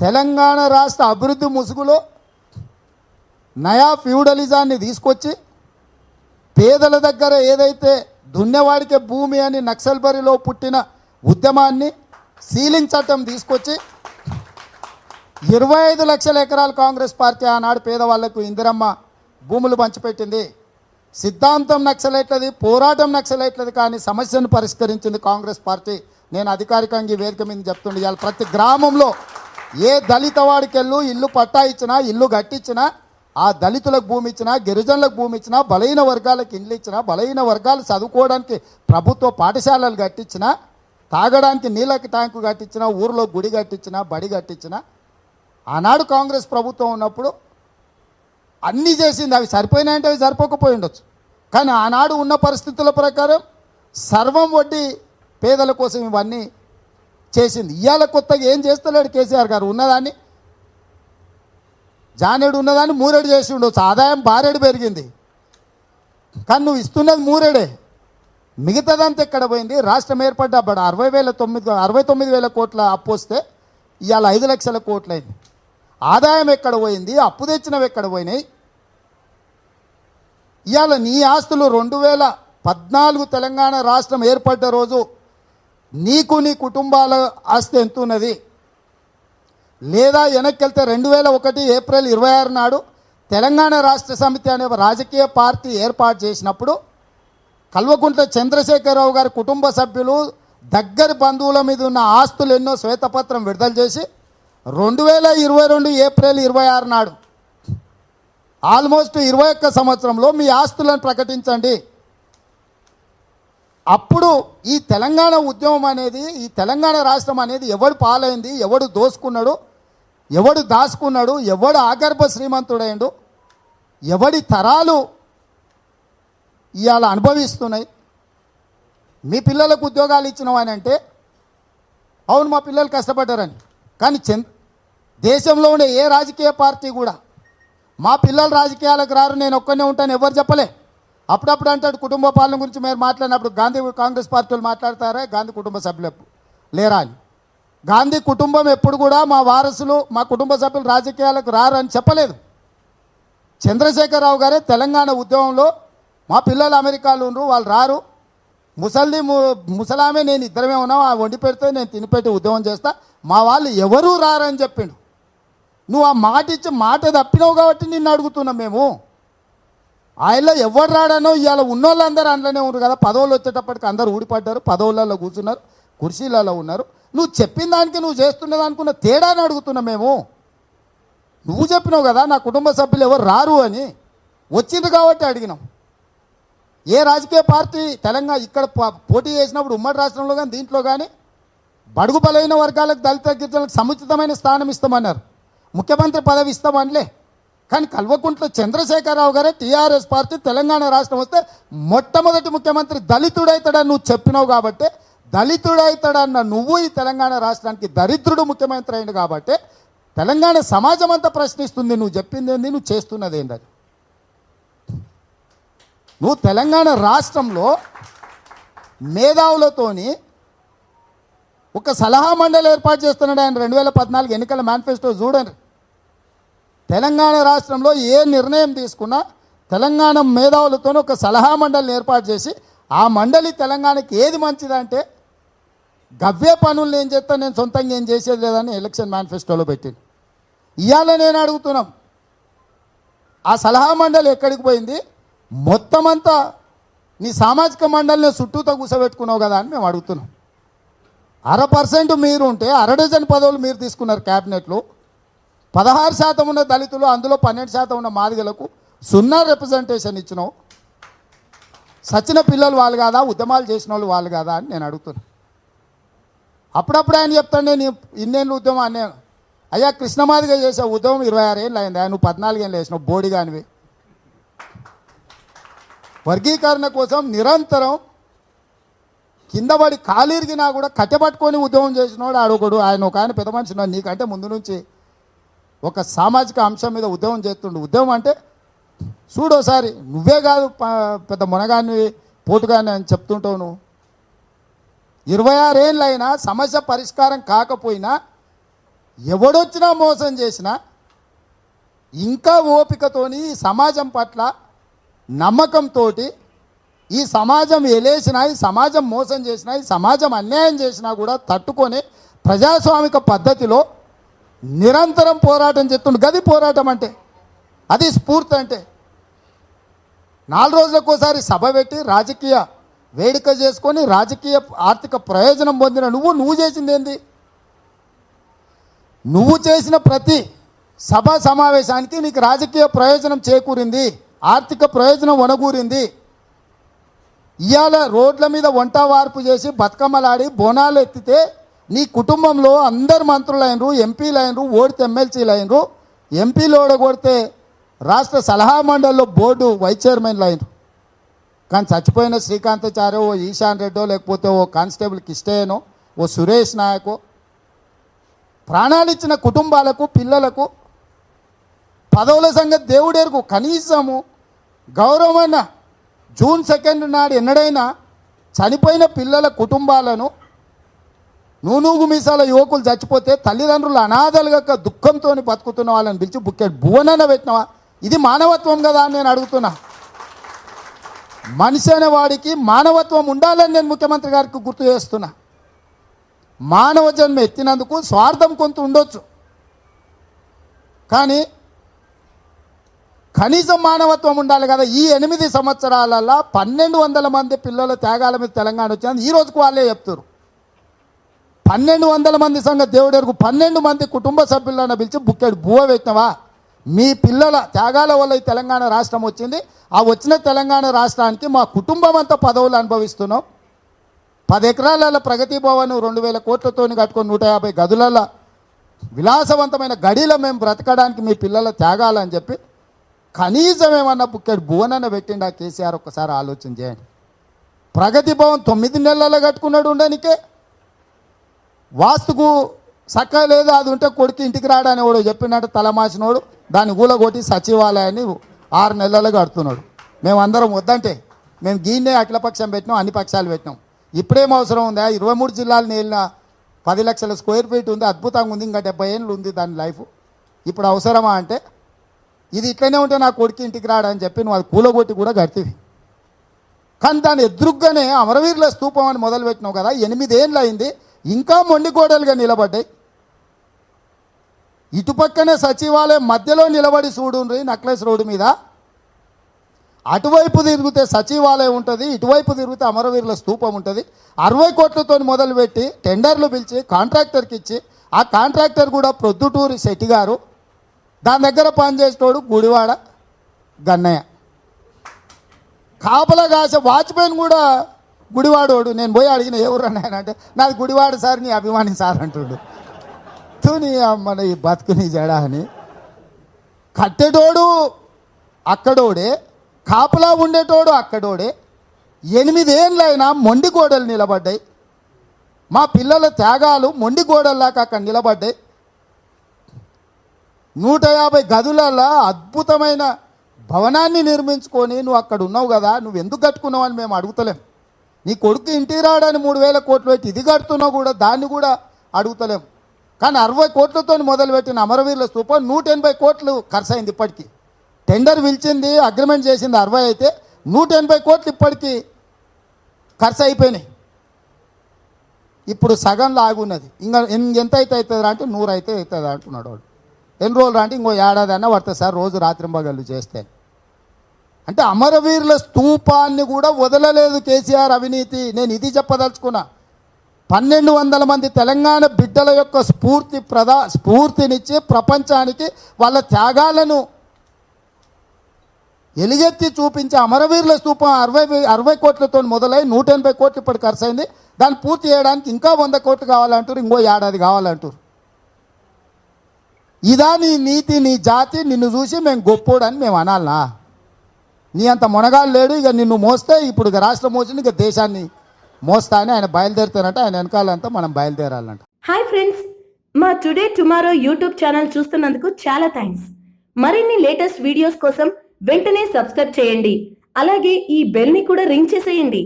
తెలంగాణ రాష్ట్ర అభివృద్ధి ముసుగులో నయా ఫ్యూడలిజాన్ని తీసుకొచ్చి పేదల దగ్గర ఏదైతే దున్నేవాడికే భూమి అని నక్సల్బరిలో పుట్టిన ఉద్యమాన్ని సీలింగ్ చట్టం తీసుకొచ్చి 25 లక్షల ఎకరాలు కాంగ్రెస్ పార్టీ ఆనాడు పేదవాళ్లకు ఇందిరమ్మ భూములు పంచిపెట్టింది. సిద్ధాంతం నక్సలైట్లది, పోరాటం నక్సలైట్లది, కానీ సమస్యను పరిష్కరించింది కాంగ్రెస్ పార్టీ. నేను అధికారికంగా ఈ వేదిక మీద చెప్తుండే, ఇవాళ ప్రతి గ్రామంలో ఏ దళిత వాడికెళ్ళు ఇల్లు పట్టా ఇచ్చినా, ఇల్లు కట్టించినా, ఆ దళితులకు భూమి ఇచ్చినా, గిరిజనులకు భూమి ఇచ్చినా, బలహీన వర్గాలకు ఇండ్లు ఇచ్చినా, బలహీన వర్గాలు చదువుకోవడానికి ప్రభుత్వ పాఠశాలలు కట్టించినా, తాగడానికి నీళ్ళకి ట్యాంకు కట్టించినా, ఊరిలో గుడి కట్టించినా, బడి కట్టించినా, ఆనాడు కాంగ్రెస్ ప్రభుత్వం ఉన్నప్పుడు అన్నీ చేసింది. అవి సరిపోయినాయంటే అవి సరిపోకపోయి ఉండొచ్చు, కానీ ఆనాడు ఉన్న పరిస్థితుల ప్రకారం సర్వం వడ్డీ పేదల కోసం ఇవన్నీ చేసింది. ఇవాళ కొత్తగా ఏం చేస్తలేడు కేసీఆర్ గారు. ఉన్నదాన్ని జానేడు ఉన్నదాన్ని మూరేడు చేసి ఉండొచ్చు, ఆదాయం బారేడు పెరిగింది, కానీ నువ్వు ఇస్తున్నది మూరేడే, మిగతాదంతా ఎక్కడ పోయింది? రాష్ట్రం ఏర్పడ్డ 69,000 కోట్ల అప్పు వస్తే ఇవాళ 5 లక్షల కోట్లు అయింది. ఆదాయం ఎక్కడ పోయింది? అప్పు తెచ్చినవి ఎక్కడ పోయినాయి? ఇవాళ నీ ఆస్తులు 2014 తెలంగాణ రాష్ట్రం ఏర్పడ్డ రోజు నీకు నీ కుటుంబాల ఆస్తి ఎంత ఉన్నది? లేదా వెనక్కి వెళ్తే 2001 ఏప్రిల్ 26 నాడు తెలంగాణ రాష్ట్ర సమితి అనే రాజకీయ పార్టీ ఏర్పాటు చేసినప్పుడు కల్వకుంట్ల చంద్రశేఖరరావు గారి కుటుంబ సభ్యులు దగ్గరి బంధువుల మీద ఉన్న ఆస్తులు ఎన్నో శ్వేతపత్రం విడుదల చేసి 2022 ఏప్రిల్ 26 నాడు ఆల్మోస్ట్ 21 సంవత్సరంలో మీ ఆస్తులను ప్రకటించండి. అప్పుడు ఈ తెలంగాణ ఉద్యమం అనేది, ఈ తెలంగాణ రాష్ట్రం అనేది ఎవడు పాలైంది, ఎవడు దోసుకున్నాడు, ఎవడు దాచుకున్నాడు, ఎవడు ఆగర్భ శ్రీమంతుడైండు, ఎవడి తరాలు ఇవాళ అనుభవిస్తున్నాయి. మీ పిల్లలకు ఉద్యోగాలు ఇచ్చినవని అంటే అవును మా పిల్లలు కష్టపడ్డారని, కానీ దేశంలో ఉండే ఏ రాజకీయ పార్టీ కూడా మా పిల్లలు రాజకీయాలకు రారు, నేను ఒక్కనే ఉంటాను ఎవరు చెప్పలే. అప్పుడప్పుడు అంటాడు కుటుంబ పాలన గురించి మీరు మాట్లాడినప్పుడు గాంధీ కాంగ్రెస్ పార్టీలు మాట్లాడతారా గాంధీ కుటుంబ సభ్యులు లేరా అని. గాంధీ కుటుంబం ఎప్పుడు కూడా మా వారసులు మా కుటుంబ సభ్యులు రాజకీయాలకు రారు అని చెప్పలేదు. చంద్రశేఖరరావు గారే తెలంగాణ ఉద్యమంలో మా పిల్లలు అమెరికాలో ఉన్నారు వాళ్ళు రారు, ముసలామే నేను ఇద్దరమే ఉన్నాం, ఆ వండి పెడితే నేను తినిపెట్టి ఉద్యమం చేస్తా, మా వాళ్ళు ఎవరూ రారని చెప్పిండు. నువ్వు ఆ మాట ఇచ్చి మాట తప్పినావు కాబట్టి నిన్ను అడుగుతున్నాం మేము. ఆయనలో ఎవరు రాడనో ఇవాళ ఉన్నోళ్ళందరూ అందులోనే ఉన్నారు కదా, పదవులు వచ్చేటప్పటికి అందరూ ఊడిపడ్డారు, పదవులలో కూర్చున్నారు, కుర్చీలలో ఉన్నారు. నువ్వు చెప్పిన దానికి నువ్వు చేస్తున్నది అనుకున్న తేడాని అడుగుతున్నాం మేము. నువ్వు చెప్పినావు కదా నా కుటుంబ సభ్యులు ఎవరు రారు అని, వచ్చింది కాబట్టి అడిగినాం. ఏ రాజకీయ పార్టీ తెలంగాణ ఇక్కడ పోటీ చేసినప్పుడు ఉమ్మడి రాష్ట్రంలో కానీ దీంట్లో కానీ బడుగు బలైన వర్గాలకు దళిత గిరిజనులకు సముచితమైన స్థానం ఇస్తామన్నారు, ముఖ్యమంత్రి పదవి ఇస్తామనిలే. కానీ కల్వకుంట్ల చంద్రశేఖరరావు గారే టీఆర్ఎస్ పార్టీ తెలంగాణ రాష్ట్రం వస్తే మొట్టమొదటి ముఖ్యమంత్రి దళితుడైతాడని నువ్వు చెప్పినావు కాబట్టి, దళితుడైతాడన్న నువ్వు ఈ తెలంగాణ రాష్ట్రానికి దరిద్రుడు ముఖ్యమంత్రి అయింది కాబట్టి తెలంగాణ సమాజం అంతా ప్రశ్నిస్తుంది నువ్వు చెప్పింది ఏంది, నువ్వు చేస్తున్నది ఏందని. నువ్వు తెలంగాణ రాష్ట్రంలో మేధావులతోని ఒక సలహా మండలి ఏర్పాటు చేస్తున్నాడు ఆయన. 2014 ఎన్నికల మేనిఫెస్టో చూడండి. తెలంగాణ రాష్ట్రంలో ఏ నిర్ణయం తీసుకున్నా తెలంగాణ మేధావులతో ఒక సలహా మండలిని ఏర్పాటు చేసి ఆ మండలి తెలంగాణకి ఏది మంచిదంటే గవ్వే పనులు ఏం చేస్తా నేను సొంతంగా ఏం చేసేది లేదని ఎలక్షన్ మేనిఫెస్టోలో పెట్టింది. ఇవాళ నేను అడుగుతున్నాం ఆ సలహా మండలి ఎక్కడికి పోయింది? మొత్తం అంతా నీ సామాజిక మండలిని చుట్టూతో కూర్చోబెట్టుకున్నావు కదా అని మేము అడుగుతున్నాం. 1% మీరు ఉంటే 1 డజన్ పదవులు మీరు తీసుకున్నారు క్యాబినెట్లో. 16% ఉన్న దళితులు, అందులో 12% ఉన్న మాదిగలకు 0 రిప్రజెంటేషన్ ఇచ్చినావు. సచిన పిల్లలు వాళ్ళు కాదా, ఉద్యమాలు చేసిన వాళ్ళు వాళ్ళు కాదా అని నేను అడుగుతున్నాను. అప్పుడప్పుడు ఆయన చెప్తాను నేను ఇన్నేళ్ళు ఉద్యమం అనే అయ్యా కృష్ణమాదిగా చేసే ఉద్యమం 26 ఏళ్ళు అయింది, నువ్వు 14 ఏళ్ళు వేసినావు బోడిగానివి. వర్గీకరణ కోసం నిరంతరం కిందపడి కాలిరిగినా కూడా కట్టెపట్టుకొని ఉద్యమం చేసినవాడు ఆడొకడు. ఆయన ఒక ఆయన పెద్ద మనిషి నీకంటే ముందు నుంచి ఒక సామాజిక అంశం మీద ఉద్యమం చేస్తుండు. ఉద్యమం అంటే చూడోసారి నువ్వే కాదు పెద్ద మునగాన్ని పోటుగాని అని చెప్తుంటావు. నువ్వు 26 ఏళ్ళైనా సమస్య పరిష్కారం కాకపోయినా ఎవడొచ్చినా మోసం చేసినా ఇంకా ఓపికతోని ఈ సమాజం పట్ల నమ్మకంతో ఈ సమాజం ఎలేసినా, ఈ సమాజం మోసం చేసినా, ఈ సమాజం అన్యాయం చేసినా కూడా తట్టుకొని ప్రజాస్వామిక పద్ధతిలో నిరంతరం పోరాటం చేస్తుండు. గది పోరాటం అంటే, అది స్ఫూర్తి అంటే. 4 రోజులకోసారి సభ పెట్టి రాజకీయ వేడుక చేసుకొని రాజకీయ ఆర్థిక ప్రయోజనం పొందిన నువ్వు చేసింది ఏంది? నువ్వు చేసిన ప్రతి సభా సమావేశానికి నీకు రాజకీయ ప్రయోజనం చేకూరింది, ఆర్థిక ప్రయోజనం వనగూరింది. ఇవాళ రోడ్ల మీద వంట వార్పు చేసి బతుకమ్మలాడి బోనాలు ఎత్తితే నీ కుటుంబంలో అందరు మంత్రులైనరు, ఎంపీలు అయినరు, ఓడితే ఎమ్మెల్సీలు అయినరు, ఎంపీలు ఓడగొడితే రాష్ట్ర సలహా మండలిలో బోర్డు వైస్ చైర్మన్లు అయినరు. కానీ చచ్చిపోయిన శ్రీకాంతాచార్య, ఓ ఈశాన్ రెడ్డో, లేకపోతే ఓ కానిస్టేబుల్ కిష్టేనో, ఓ సురేష్ నాయకో, ప్రాణాలు ఇచ్చిన కుటుంబాలకు, పిల్లలకు పదవుల సంగతి దేవుడెరుగు. కనీసము గౌరవమైన జూన్ 2 నాడు ఎన్నడైనా చనిపోయిన పిల్లల కుటుంబాలను, నూనూగు మీసాల యువకులు చచ్చిపోతే తల్లిదండ్రులు అనాథలుగా దుఃఖంతో బతుకుతున్న వాళ్ళని పిలిచి బుక్కెట్ భువనన పెట్టినవా? ఇది మానవత్వం కదా అని నేను అడుగుతున్నా. మనిషి అనే వాడికి మానవత్వం ఉండాలని నేను ముఖ్యమంత్రి గారికి గుర్తు చేస్తున్నా. మానవ జన్మ ఎత్తినందుకు స్వార్థం కొంత ఉండొచ్చు, కానీ కనీసం మానవత్వం ఉండాలి కదా. ఈ 8 సంవత్సరాలలో 1200 మంది పిల్లల త్యాగాల మీద తెలంగాణ వచ్చింది. ఈ రోజుకు వాళ్ళే చెప్తారు. 1200 మంది సంగతి దేవుడెరుగు. 12 మంది కుటుంబ సభ్యులను పిలిచి బుక్కెడు బువ్వ పెట్టినవా? మీ పిల్లల త్యాగాల వల్ల ఈ తెలంగాణ రాష్ట్రం వచ్చింది. ఆ వచ్చిన తెలంగాణ రాష్ట్రానికి మా కుటుంబం అంతా పదవులు అనుభవిస్తున్నాం. 10 ఎకరాల ప్రగతి భవన్ 2000 కోట్లతో కట్టుకొని 150 గదులలో విలాసవంతమైన గడిలో మేము బ్రతకడానికి మీ పిల్లల త్యాగాలని చెప్పి కనీసం ఏమన్నా బుక్కెడు భువనన్న పెట్టిండా కేసీఆర్? ఒక్కసారి ఆలోచన చేయండి. ప్రగతి భవన్ 9 నెలల్లో కట్టుకున్నాడు ఉండనికే. వాస్తుకు చక్కగా లేదు, అది ఉంటే కొడుకు ఇంటికి రాడని వాడు చెప్పినట్టు తలమాసినోడు దాన్ని కూలగొట్టి సచివాలయాన్ని 6 నెలల్లో కడుతున్నాడు. మేమందరం వద్దంటే మేము గీన్నే అఖిలపక్షం పెట్టినాం, అన్ని పక్షాలు పెట్టినాం. ఇప్పుడేం అవసరం ఉందా? 23 జిల్లాలు నేలిన 10 లక్షల స్క్వేర్ ఫీట్ ఉంది, అద్భుతంగా ఉంది, ఇంకా 70 ఏళ్ళు ఉంది దాని లైఫ్. ఇప్పుడు అవసరమా అంటే ఇది ఇట్లనే ఉంటే నా కొడుకు ఇంటికి రాడని చెప్పి నువ్వు అది కూలగొట్టి కూడా కడితివి. కానీ దాని ఎదురుగానే అమరవీరుల స్తూపం అని మొదలుపెట్టినావు కదా. 8 ఏళ్ళు అయింది, ఇంకా మొండిగోడలుగా నిలబడ్డాయి. ఇటుపక్కనే సచివాలయం మధ్యలో నిలబడి చూడుండ్రి నక్లెస్ రోడ్డు మీద. అటువైపు తిరిగితే సచివాలయం ఉంటుంది, ఇటువైపు తిరిగితే అమరవీరుల స్తూపం ఉంటుంది. 60 కోట్లతో మొదలుపెట్టి టెండర్లు పిలిచి కాంట్రాక్టర్కి ఇచ్చి, ఆ కాంట్రాక్టర్ కూడా ప్రొద్దుటూరి శెట్టి గారు, దాని దగ్గర పనిచేసేటోడు గుడివాడ గన్నయ్య, కాపలా కాసే వాచ్మెన్ కూడా గుడివాడోడు. నేను పోయి అడిగిన ఎవరు అన్నాయన అంటే నాది గుడివాడ సార్, నీ అభిమాని సార్ అంటుడు. నీ మన ఈ బతుకుని జడ అని. కట్టేటోడు అక్కడోడే, కాపలా ఉండేటోడు అక్కడోడే. 8 ఏళ్ళైనా మొండి గోడలు నిలబడ్డాయి. మా పిల్లల త్యాగాలు మొండి గోడల్లాగా అక్కడ నిలబడ్డాయి. 150 గదులలో అద్భుతమైన భవనాన్ని నిర్మించుకొని నువ్వు అక్కడ ఉన్నావు కదా, నువ్వు ఎందుకు కట్టుకున్నావు అని మేము అడుగుతలేం. నీ కొడుకు ఇంటికి రావడానికి 3000 కోట్లు పెట్టి ఇది కడుతున్నావు కూడా, దాన్ని కూడా అడుగుతలేం. కానీ 60 కోట్లతో మొదలుపెట్టిన అమరవీరుల స్తూపం 180 కోట్లు ఖర్చు అయింది. ఇప్పటికీ టెండర్ పిలిచింది, అగ్రిమెంట్ చేసింది 60 అయితే 180 కోట్లు ఇప్పటికీ ఖర్చు అయిపోయినాయి. ఇప్పుడు సగం లాగున్నది. ఇంకా ఎంత అయితే అవుతుంది అంటే 100 అయితే అవుతుంది అంటున్నాడు వాడు. ఎన్ని రోజులు అంటే ఇంకో ఏడాది అన్నా పడుతుంది సార్ రోజు రాత్రింబగళ్ళు చేస్తే. అంటే అమరవీరుల స్తూపాన్ని కూడా వదలలేదు కేసీఆర్ అవినీతి. నేను ఇది చెప్పదలుచుకున్నా. 1200 మంది తెలంగాణ బిడ్డల యొక్క స్ఫూర్తినిచ్చి ప్రపంచానికి వాళ్ళ త్యాగాలను ఎలుగెత్తి చూపించే అమరవీరుల స్తూపం 60 కోట్లతో మొదలై 180 కోట్లు ఇప్పటి ఖర్చు అయింది. దాన్ని పూర్తి చేయడానికి ఇంకా 100 కోట్లు కావాలంటారు, ఇంకో ఏడాది కావాలంటారు. ఇదా నీ నీతి, నీ జాతి? నిన్ను చూసి మేము గొప్పోడని మేము అనాలనా? నీ అంత మొనగాలు లేడు. ఇక నిన్ను మోస్తే ఇప్పుడు ఇక రాష్ట్రం మోసింది, ఇక దేశాన్ని మోస్తా అని ఆయన బయలుదేరుతారంట. ఆయన వెనకాలంతా మనం బయలుదేరాలంట. హాయ్ ఫ్రెండ్స్, మా టుడే టుమారో యూట్యూబ్ ఛానల్ చూస్తున్నందుకు చాలా థ్యాంక్స్. మరిన్ని లేటెస్ట్ వీడియోస్ కోసం వెంటనే సబ్స్క్రైబ్ చేయండి. అలాగే ఈ బెల్ ని కూడా రింగ్ చేసేయండి.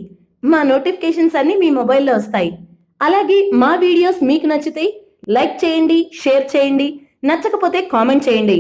మా నోటిఫికేషన్స్ అన్ని మీ మొబైల్లో వస్తాయి. అలాగే మా వీడియోస్ మీకు నచ్చితే లైక్ చేయండి, షేర్ చేయండి, నచ్చకపోతే కామెంట్ చేయండి.